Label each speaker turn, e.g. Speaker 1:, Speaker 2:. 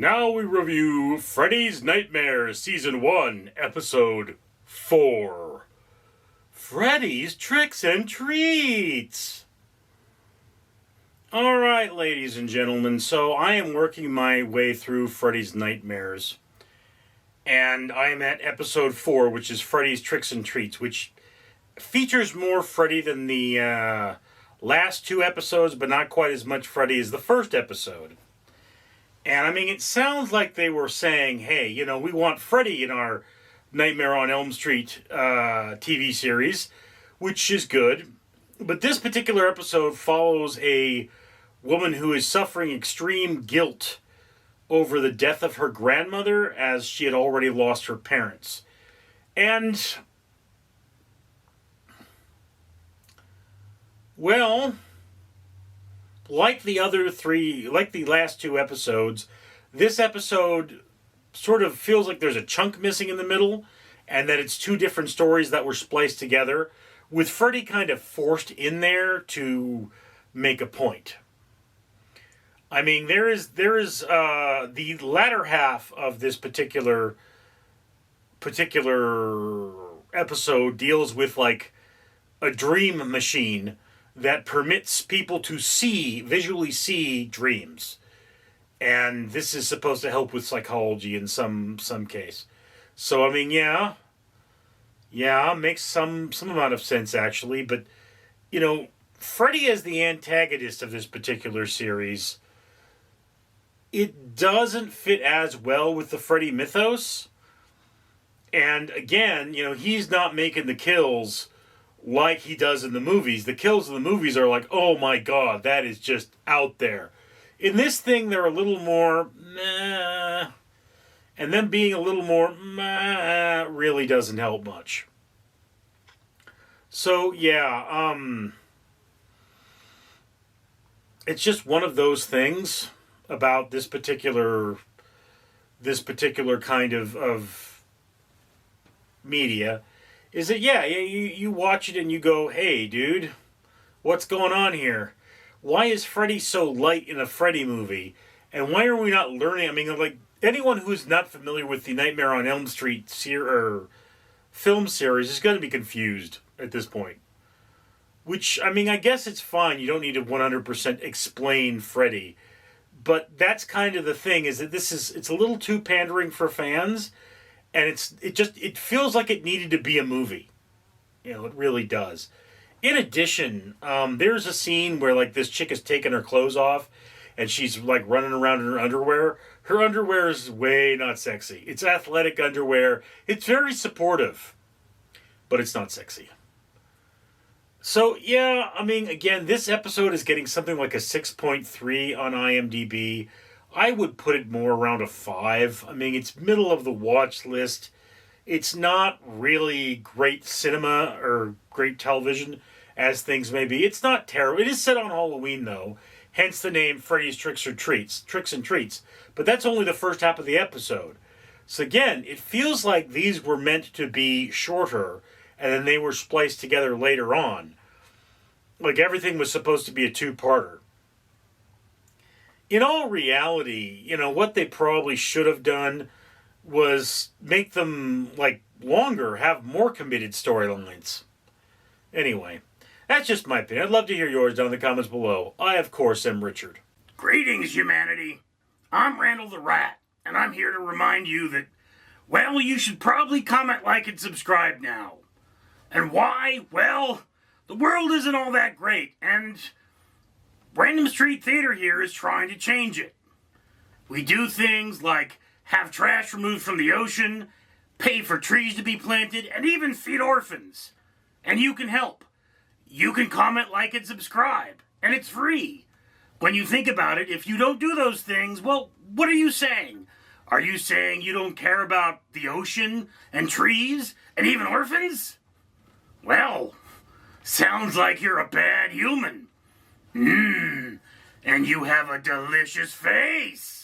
Speaker 1: Now we review Freddy's Nightmares Season 1, Episode 4. Freddy's Tricks and Treats! Alright, ladies and gentlemen, so I am working my way through Freddy's Nightmares. And I am at Episode 4, which is Freddy's Tricks and Treats, which features more Freddy than the last two episodes, but not quite as much Freddy as the first episode. And I mean, it sounds like they were saying, hey, you know, we want Freddy in our Nightmare on Elm Street TV series, which is good. But this particular episode follows a woman who is suffering extreme guilt over the death of her grandmother, as she had already lost her parents. And, well, like the last two episodes, this episode sort of feels like there's a chunk missing in the middle, and that it's two different stories that were spliced together, with Freddy kind of forced in there to make a point. I mean, there is the latter half of this particular episode deals with like a dream machine that permits people to visually see dreams. And this is supposed to help with psychology in some case. So, I mean, yeah, makes some amount of sense, actually. But, you know, Freddy as the antagonist of this particular series, it doesn't fit as well with the Freddy mythos. And, again, you know, he's not making the kills like he does in the movies. The kills in the movies are like, oh my god, that is just out there. In this thing, they're a little more meh, and them being a little more meh really doesn't help much. So yeah, it's just one of those things about this particular kind of media. Is that, yeah, you watch it and you go, hey, dude, what's going on here? Why is Freddy so light in a Freddy movie? And why are we not learning? I mean, like, anyone who's not familiar with the Nightmare on Elm Street film series is going to be confused at this point. Which, I mean, I guess it's fine. You don't need to 100% explain Freddy. But that's kind of the thing, is that it's a little too pandering for fans. And it feels like it needed to be a movie. You know, it really does. In addition, there's a scene where, like, this chick has taken her clothes off and she's, like, running around in her underwear. Her underwear is way not sexy. It's athletic underwear. It's very supportive, but it's not sexy. So, yeah, I mean, again, this episode is getting something like a 6.3 on IMDb. I would put it more around a 5. I mean, it's middle of the watch list. It's not really great cinema or great television, as things may be. It's not terrible. It is set on Halloween, though. Hence the name Freddy's Tricks and Treats. But that's only the first half of the episode. So again, it feels like these were meant to be shorter, and then they were spliced together later on. Like everything was supposed to be a two-parter. In all reality, you know, what they probably should have done was make them, like, longer, have more committed storylines. Anyway, that's just my opinion. I'd love to hear yours down in the comments below. I, of course, am Richard.
Speaker 2: Greetings, humanity. I'm Randall the Rat, and I'm here to remind you that, well, you should probably comment, like, and subscribe now. And why? Well, the world isn't all that great, and Random Street Theater here is trying to change it. We do things like have trash removed from the ocean, pay for trees to be planted, and even feed orphans. And you can help. You can comment, like, and subscribe. And it's free. When you think about it, if you don't do those things, well, what are you saying? Are you saying you don't care about the ocean and trees and even orphans? Well, sounds like you're a bad human. And you have a delicious face.